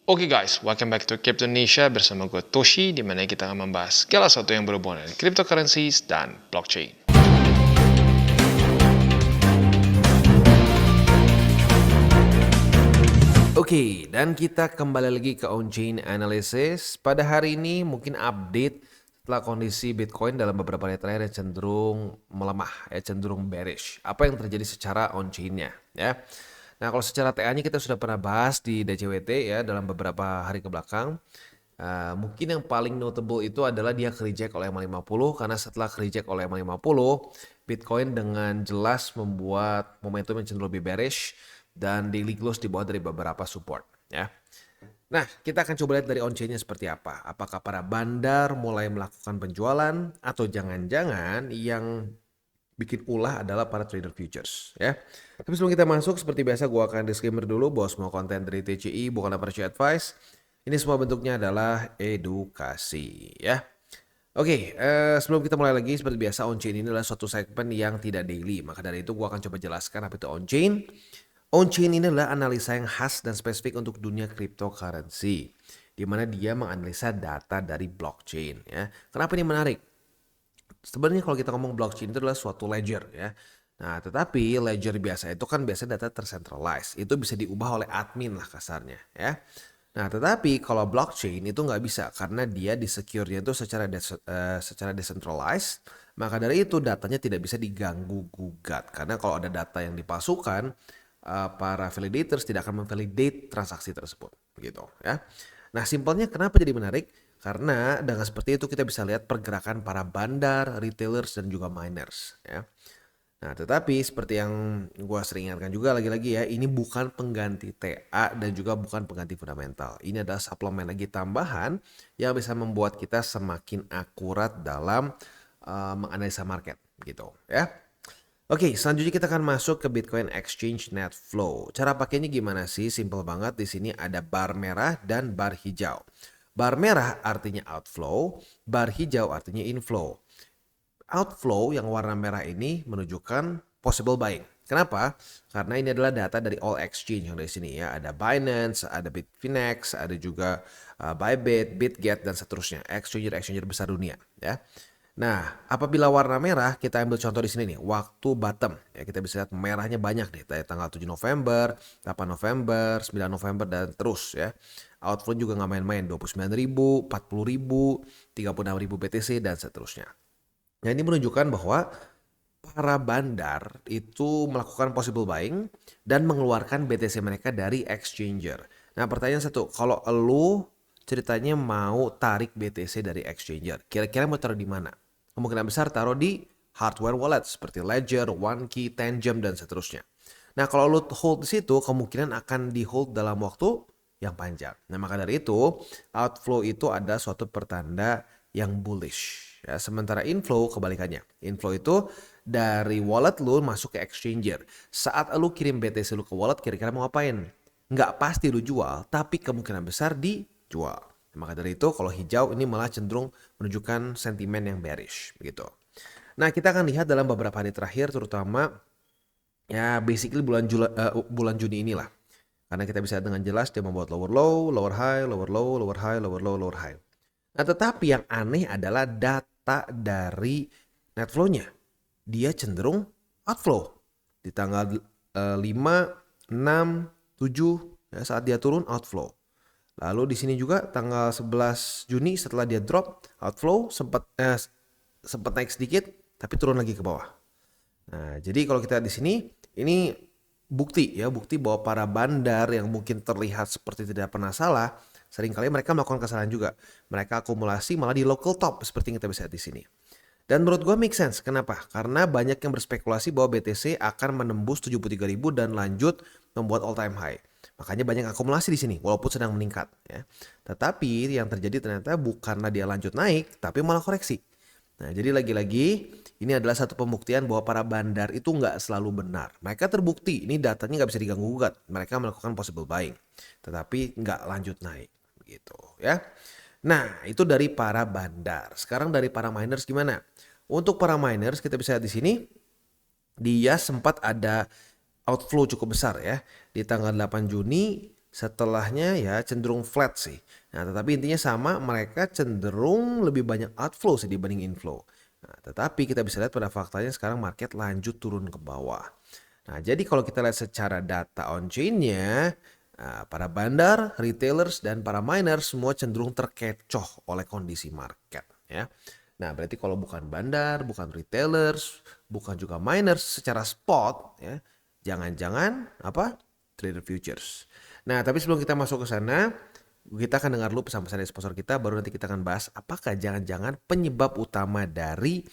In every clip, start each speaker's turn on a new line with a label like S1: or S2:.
S1: Oke guys, welcome back to Crypto Indonesia bersama gue Toshi, di mana kita akan membahas segala sesuatu yang berhubungan dengan cryptocurrencies dan blockchain.
S2: Oke, dan kita kembali lagi ke on-chain analysis. Pada hari ini mungkin update setelah kondisi Bitcoin dalam beberapa hari terakhir yang cenderung melemah, cenderung bearish. Apa yang terjadi secara on-chain-nya, ya. Nah, kalau secara TA-nya kita sudah pernah bahas di DCWT ya dalam beberapa hari ke belakang. Mungkin yang paling notable itu adalah dia ke-reject oleh MA50, karena setelah ke-reject oleh MA50, Bitcoin dengan jelas membuat momentum yang cenderung lebih bearish dan daily close di bawah dari beberapa support ya. Nah, kita akan coba lihat dari on-chain-nya seperti apa. Apakah para bandar mulai melakukan penjualan atau jangan-jangan yang bikin ulah adalah para trader futures ya. Tapi sebelum kita masuk, seperti biasa gue akan disclaimer dulu bahwa semua konten dari TCI bukan financial advice. Ini semua bentuknya adalah edukasi ya. Oke, sebelum kita mulai lagi, seperti biasa on-chain ini adalah suatu segmen yang tidak daily. Maka dari itu gue akan coba jelaskan apa itu on-chain. On-chain ini adalah analisa yang khas dan spesifik untuk dunia cryptocurrency, di mana dia menganalisa data dari blockchain ya. Kenapa ini menarik? Sebenarnya kalau kita ngomong blockchain itu adalah suatu ledger ya. Nah, tetapi ledger biasa itu kan biasanya data tercentralized. Itu bisa diubah oleh admin lah kasarnya ya. Nah, tetapi kalau blockchain itu nggak bisa karena dia di secure-nya itu secara decentralized. Maka dari itu datanya tidak bisa diganggu gugat. Karena kalau ada data yang dipalsukan, para validators tidak akan memvalidate transaksi tersebut, gitu ya. Nah, simpelnya kenapa jadi menarik? Karena dengan seperti itu kita bisa lihat pergerakan para bandar, retailers, dan juga miners ya. Nah, tetapi seperti yang gue sering ingatkan juga lagi-lagi ya, ini bukan pengganti TA dan juga bukan pengganti fundamental. Ini adalah suplemen lagi tambahan yang bisa membuat kita semakin akurat dalam menganalisa market gitu ya. Oke, selanjutnya kita akan masuk ke Bitcoin Exchange Net Flow. Cara pakainya gimana sih? Simple banget. Di sini ada bar merah dan bar hijau. Bar merah artinya outflow, bar hijau artinya inflow. Outflow yang warna merah ini menunjukkan possible buying. Kenapa? Karena ini adalah data dari all exchange yang dari sini ya. Ada Binance, ada Bitfinex, ada juga Bybit, Bitget, dan seterusnya. Exchanger besar dunia ya. Nah, apabila warna merah, kita ambil contoh di sini nih, waktu bottom. Ya, kita bisa lihat merahnya banyak nih, dari tanggal 7 November, 8 November, 9 November, dan terus ya. Outflow juga nggak main-main, 29.000, 40.000, 36.000 BTC, dan seterusnya. Nah, ini menunjukkan bahwa para bandar itu melakukan possible buying dan mengeluarkan BTC mereka dari exchanger. Nah, pertanyaan satu, kalau lu ceritanya mau tarik BTC dari exchanger, kira-kira mau taruh di mana? Kemungkinan besar taruh di hardware wallet seperti Ledger, OneKey, Tangent, dan seterusnya. Nah, kalau lu hold di situ, kemungkinan akan di hold dalam waktu yang panjang. Nah, maka dari itu, outflow itu ada suatu pertanda yang bullish. Ya, sementara inflow kebalikannya. Inflow itu dari wallet lu masuk ke exchanger. Saat lu kirim BTC lu ke wallet, kira-kira mau ngapain? Nggak pasti lu jual, tapi kemungkinan besar dijual. Maka dari itu kalau hijau ini malah cenderung menunjukkan sentimen yang bearish begitu. Nah, kita akan lihat dalam beberapa hari terakhir, terutama ya basically bulan Juni inilah. Karena kita bisa dengan jelas dia membuat lower low, lower high, lower low, lower high, lower low, lower high. Nah, tetapi yang aneh adalah data dari net flow-nya. Dia cenderung outflow di tanggal 5, 6, 7 ya, saat dia turun outflow. Lalu di sini juga tanggal 11 Juni setelah dia drop outflow sempat naik sedikit tapi turun lagi ke bawah. Nah, jadi kalau kita di sini ini bukti bahwa para bandar yang mungkin terlihat seperti tidak pernah salah, seringkali mereka melakukan kesalahan juga. Mereka akumulasi malah di local top seperti yang kita bisa lihat di sini. Dan menurut gue make sense. Kenapa? Karena banyak yang berspekulasi bahwa BTC akan menembus 73.000 dan lanjut membuat all time high. Makanya banyak akumulasi di sini walaupun sedang meningkat ya. Tetapi yang terjadi ternyata bukanlah dia lanjut naik tapi malah koreksi. Nah, jadi lagi-lagi ini adalah satu pembuktian bahwa para bandar itu nggak selalu benar. Mereka terbukti ini datanya nggak bisa diganggu gugat. Mereka melakukan possible buying tetapi nggak lanjut naik gitu ya. Nah, itu dari para bandar. Sekarang dari para miners gimana? Untuk para miners kita bisa lihat di sini dia sempat ada outflow cukup besar ya. Di tanggal 8 Juni setelahnya ya cenderung flat sih. Nah, tetapi intinya sama, mereka cenderung lebih banyak outflow sih dibanding inflow. Nah, tetapi kita bisa lihat pada faktanya sekarang market lanjut turun ke bawah. Nah, jadi kalau kita lihat secara data on-chain-nya, para bandar, retailers, dan para miners semua cenderung terkecoh oleh kondisi market. Ya. Nah, berarti kalau bukan bandar, bukan retailers, bukan juga miners secara spot, ya, jangan-jangan apa? Trader futures. Nah, tapi sebelum kita masuk ke sana, kita akan dengar dulu pesan-pesan dari sponsor kita, baru nanti kita akan bahas apakah jangan-jangan penyebab utama dari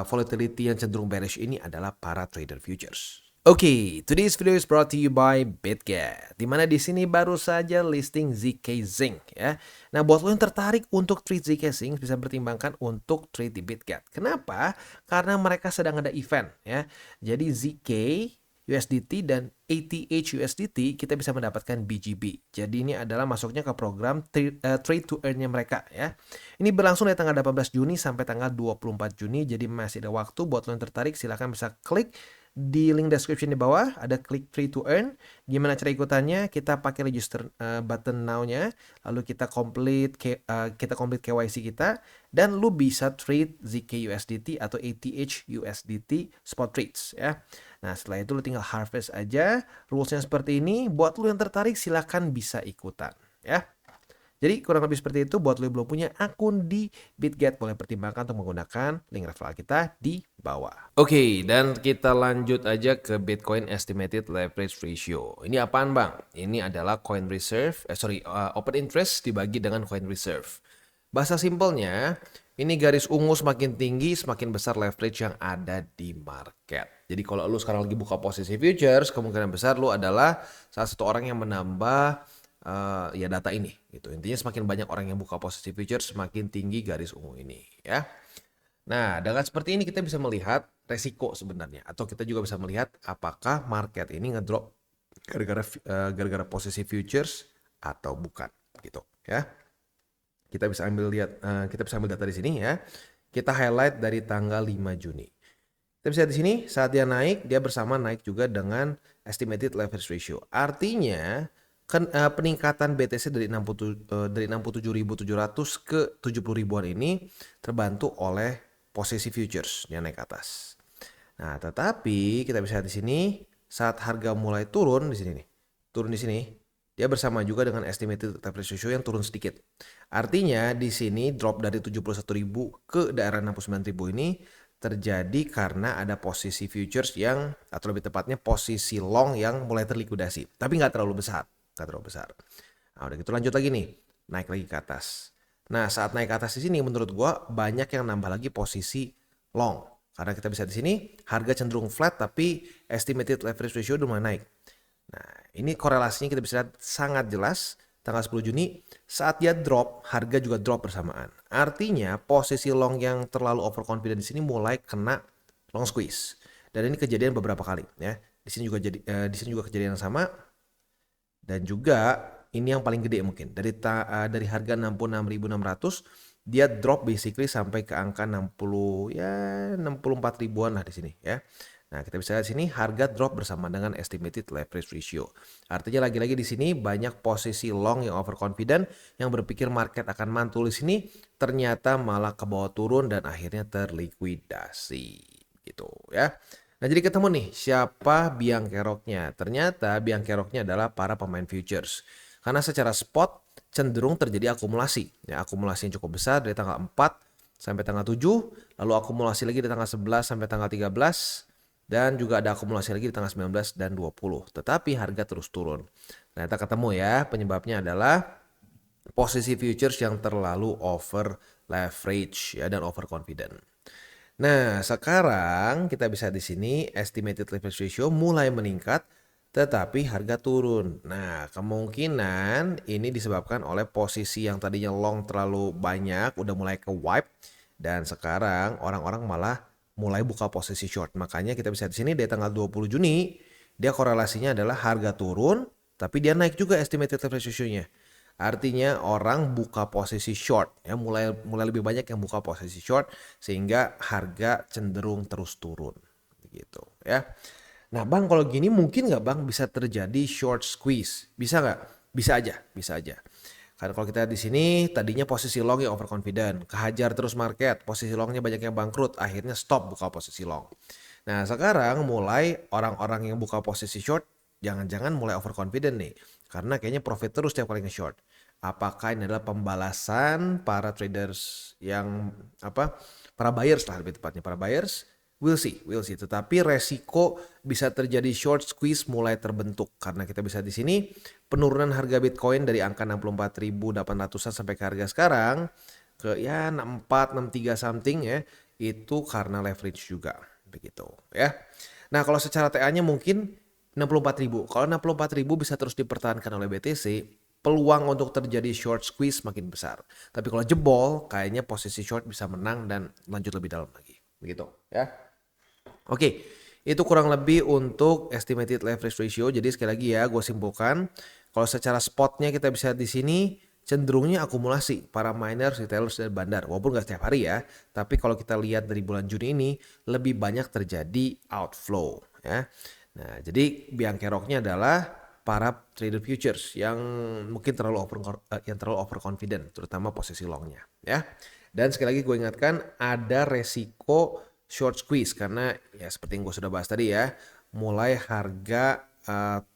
S2: volatility yang cenderung bearish ini adalah para trader futures. Oke, today's video is brought to you by BitGet. Dimana di sini baru saja listing ZK Zinc ya. Nah, buat lo yang tertarik untuk trade ZK Zinc bisa pertimbangkan untuk trade di BitGet. Kenapa? Karena mereka sedang ada event ya. Jadi ZK USDT dan ATH USDT kita bisa mendapatkan BGB. Jadi ini adalah masuknya ke program trade to earn-nya mereka ya. Ini berlangsung dari tanggal 18 Juni sampai tanggal 24 Juni. Jadi masih ada waktu buat lo yang tertarik, silahkan bisa klik di link description di bawah, ada klik trade to earn. Gimana cara ikutannya? Kita pakai register button now-nya, lalu kita complete KYC kita, dan lu bisa trade ZK USDT atau ATH USDT spot trades ya. Nah, setelah itu lu tinggal harvest aja. Rules-nya seperti ini. Buat lu yang tertarik silahkan bisa ikutan ya. Jadi kurang lebih seperti itu. Buat lo yang belum punya akun di BitGet, boleh pertimbangkan untuk menggunakan link referral kita di bawah. Oke, dan kita lanjut aja ke Bitcoin Estimated Leverage Ratio. Ini apaan bang? Ini adalah coin reserve, open interest dibagi dengan coin reserve. Bahasa simpelnya, ini garis ungu semakin tinggi, semakin besar leverage yang ada di market. Jadi kalau lu sekarang lagi buka posisi futures, kemungkinan besar lu adalah salah satu orang yang menambah ya data ini gitu. Intinya semakin banyak orang yang buka posisi futures, semakin tinggi garis ungu ini ya. Nah, dengan seperti ini kita bisa melihat resiko sebenarnya, atau kita juga bisa melihat apakah market ini ngedrop gara-gara posisi futures atau bukan gitu ya. Kita bisa ambil data di sini ya. Kita highlight dari tanggal 5 Juni. Kita bisa lihat di sini saat dia naik, dia bersama naik juga dengan estimated leverage ratio. Artinya peningkatan BTC dari 67.700 ke 70 ribuan ini terbantu oleh posisi futures yang naik ke atas. Nah, tetapi kita bisa lihat di sini saat harga mulai turun di sini nih. Turun di sini, dia bersama juga dengan estimated leverage ratio yang turun sedikit. Artinya di sini drop dari 71.000 ke daerah 69.000 ini terjadi karena ada posisi futures yang, atau lebih tepatnya posisi long yang mulai terlikuidasi. Tapi nggak terlalu besar. Nah, udah gitu lanjut lagi nih, naik lagi ke atas. Nah, saat naik ke atas di sini menurut gua banyak yang nambah lagi posisi long. Karena kita bisa di sini harga cenderung flat tapi estimated leverage ratio udah mulai naik. Nah, ini korelasinya kita bisa lihat sangat jelas. Tanggal 10 Juni saat dia drop, harga juga drop bersamaan. Artinya posisi long yang terlalu overconfident di sini mulai kena long squeeze. Dan ini kejadian beberapa kali ya. Di sini juga kejadian yang sama. Dan juga ini yang paling gede mungkin dari harga 66.600 dia drop basically sampai ke angka 64 ribuan lah di sini ya. Nah, kita bisa lihat sini harga drop bersama dengan estimated leverage ratio. Artinya lagi-lagi di sini banyak posisi long yang overconfident yang berpikir market akan mantul di sini, ternyata malah ke bawah turun dan akhirnya terlikuidasi gitu ya. Nah, jadi ketemu nih siapa biang keroknya. Ternyata biang keroknya adalah para pemain futures. Karena secara spot cenderung terjadi akumulasi. Ya, akumulasi yang cukup besar dari tanggal 4 sampai tanggal 7, lalu akumulasi lagi di tanggal 11 sampai tanggal 13, dan juga ada akumulasi lagi di tanggal 19 dan 20. Tetapi harga terus turun. Ternyata ketemu ya, penyebabnya adalah posisi futures yang terlalu over leverage ya, dan overconfident. Nah, sekarang kita bisa di sini estimated leverage ratio mulai meningkat tetapi harga turun. Nah, kemungkinan ini disebabkan oleh posisi yang tadinya long terlalu banyak udah mulai ke wipe dan sekarang orang-orang malah mulai buka posisi short. Makanya kita bisa di sini dari tanggal 20 Juni dia korelasinya adalah harga turun tapi dia naik juga estimated leverage ratio-nya. Artinya orang buka posisi short ya, mulai lebih banyak yang buka posisi short sehingga harga cenderung terus turun gitu ya. Nah bang, kalau gini mungkin nggak bang bisa terjadi short squeeze? Bisa nggak? Bisa aja, bisa aja. Karena kalau kita di sini tadinya posisi long yang overconfident, kehajar terus market, posisi longnya banyak yang bangkrut, akhirnya stop buka posisi long. Nah sekarang mulai orang-orang yang buka posisi short, jangan-jangan mulai overconfident nih, karena kayaknya profit terus tiap kali nge-short. Apakah ini adalah pembalasan para traders yang para buyers lah lebih tepatnya para buyers? We'll see, we'll see. Tetapi resiko bisa terjadi short squeeze mulai terbentuk karena kita bisa di sini penurunan harga Bitcoin dari angka 64.800-an sampai ke harga sekarang ke ya 64, 63 something ya, itu karena leverage juga begitu ya. Nah, kalau secara TA-nya mungkin 64.000. Kalau 64.000 bisa terus dipertahankan oleh BTC, peluang untuk terjadi short squeeze makin besar. Tapi kalau jebol, kayaknya posisi short bisa menang dan lanjut lebih dalam lagi. Begitu ya. Oke, itu kurang lebih untuk estimated leverage ratio. Jadi sekali lagi ya, gue simpulkan. Kalau secara spotnya kita bisa di sini cenderungnya akumulasi para miners, retailers, dan bandar. Walaupun nggak setiap hari ya, tapi kalau kita lihat dari bulan Juni ini lebih banyak terjadi outflow ya. Nah, jadi biang keroknya adalah para trader futures yang mungkin terlalu overconfident, terutama posisi longnya ya. Dan sekali lagi gue ingatkan ada resiko short squeeze karena ya seperti yang gue sudah bahas tadi ya, mulai harga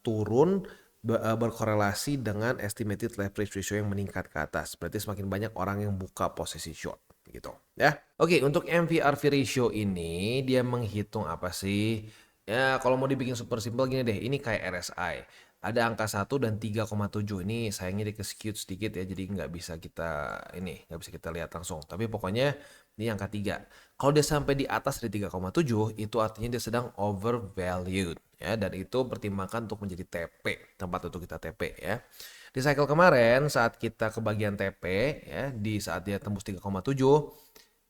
S2: turun berkorelasi dengan estimated leverage ratio yang meningkat ke atas. Berarti semakin banyak orang yang buka posisi short gitu ya. Oke, untuk MVRV ratio ini dia menghitung apa sih? Ya, kalau mau dibikin super simple gini deh, ini kayak RSI. Ada angka 1 dan 3,7. Ini sayangnya di-skewed sedikit ya, jadi nggak bisa kita lihat langsung. Tapi pokoknya ini angka 3. Kalau dia sampai di atas dari 3,7, itu artinya dia sedang overvalued ya, dan itu pertimbangkan untuk menjadi TP, tempat untuk kita TP ya. Di cycle kemarin saat kita kebagian TP ya, di saat dia tembus 3,7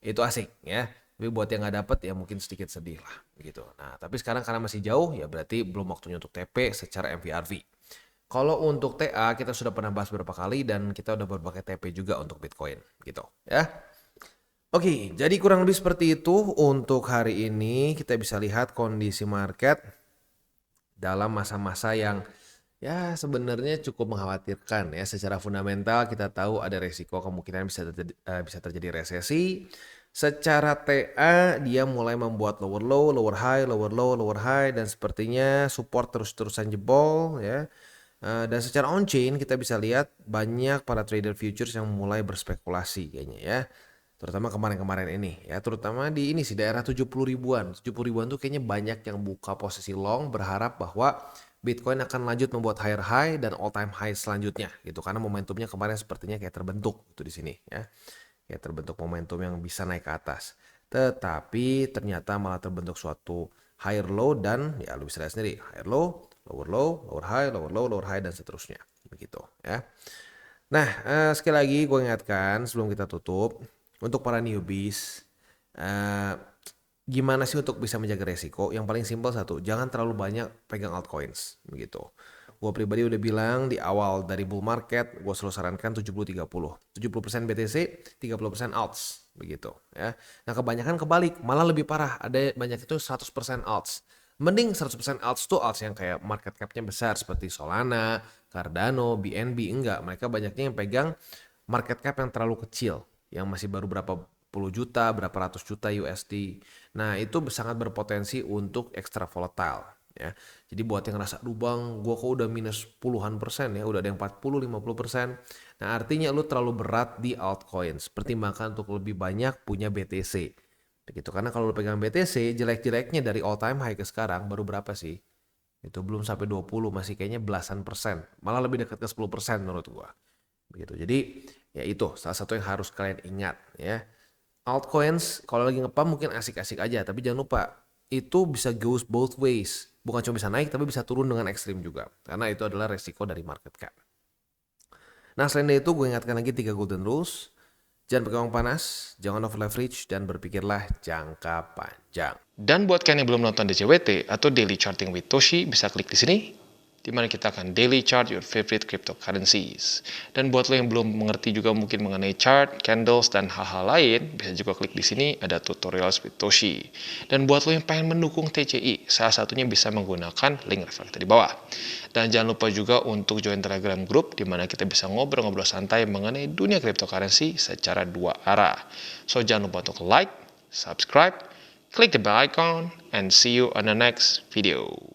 S2: itu asik ya. Tapi buat yang nggak dapet ya mungkin sedikit sedih lah gitu. Nah tapi sekarang karena masih jauh ya berarti belum waktunya untuk TP secara MVRV. Kalau untuk TA kita sudah pernah bahas beberapa kali dan kita udah berbagai TP juga untuk Bitcoin gitu ya. Oke, jadi kurang lebih seperti itu untuk hari ini. Kita bisa lihat kondisi market dalam masa-masa yang ya sebenarnya cukup mengkhawatirkan ya. Secara fundamental kita tahu ada resiko kemungkinan bisa terjadi resesi. Secara TA dia mulai membuat lower low, lower high, lower low, lower high dan sepertinya support terus-terusan jebol ya. Dan secara on chain kita bisa lihat banyak para trader futures yang mulai berspekulasi kayaknya ya. Terutama kemarin-kemarin ini ya, terutama di ini sih daerah 70 ribuan. 70 ribuan tuh kayaknya banyak yang buka posisi long berharap bahwa Bitcoin akan lanjut membuat higher high dan all time high selanjutnya gitu karena momentumnya kemarin sepertinya kayak terbentuk itu di sini ya. Kayak terbentuk momentum yang bisa naik ke atas. Tetapi ternyata malah terbentuk suatu higher low dan ya lu bisa lihat sendiri, higher low, lower high, lower low, lower high dan seterusnya begitu ya. Nah, sekali lagi gue ingatkan sebelum kita tutup untuk para newbies, gimana sih untuk bisa menjaga resiko? Yang paling simpel satu, jangan terlalu banyak pegang altcoins begitu. Gue pribadi udah bilang di awal dari bull market, gue selalu sarankan 70-30. 70% BTC, 30% alts begitu ya. Nah kebanyakan kebalik, malah lebih parah. Ada banyak itu 100% alts. Mending 100% alts tuh alts yang kayak market cap-nya besar seperti Solana, Cardano, BNB. Enggak, mereka banyaknya yang pegang market cap yang terlalu kecil. Yang masih baru berapa puluh juta, berapa ratus juta USD. Nah itu sangat berpotensi untuk extra volatile. Ya, jadi buat yang ngerasa, aduh bang, gue kok udah minus puluhan persen ya, udah ada yang 40-50%. Nah artinya lu terlalu berat di altcoins. Pertimbangkan untuk lebih banyak punya BTC. Begitu, karena kalau lu pegang BTC, jelek-jeleknya dari all time high ke sekarang baru berapa sih? Itu belum sampai 20, masih kayaknya belasan persen. Malah lebih dekat ke 10% menurut gue. Begitu, jadi ya itu salah satu yang harus kalian ingat ya. Altcoins kalau lagi ngepump mungkin asik-asik aja, tapi jangan lupa itu bisa goes both ways. Bukan cuma bisa naik tapi bisa turun dengan ekstrim juga. Karena itu adalah resiko dari market cap. Nah selain itu gue ingatkan lagi 3 golden rules. Jangan pegang uang panas, jangan over leverage, dan berpikirlah jangka panjang.
S1: Dan buat kalian yang belum nonton DCWT atau Daily Charting with Toshi, bisa klik di sini. di mana kita akan daily chart your favorite cryptocurrencies. Dan buat lo yang belum mengerti juga mungkin mengenai chart, candles, dan hal-hal lain, bisa juga klik di sini ada tutorials with Toshi. Dan buat lo yang pengen mendukung TCI, salah satunya bisa menggunakan link reflektor di bawah. Dan jangan lupa juga untuk join Telegram group, di mana kita bisa ngobrol-ngobrol santai mengenai dunia cryptocurrency secara dua arah. So jangan lupa untuk like, subscribe, click the bell icon, and see you on the next video.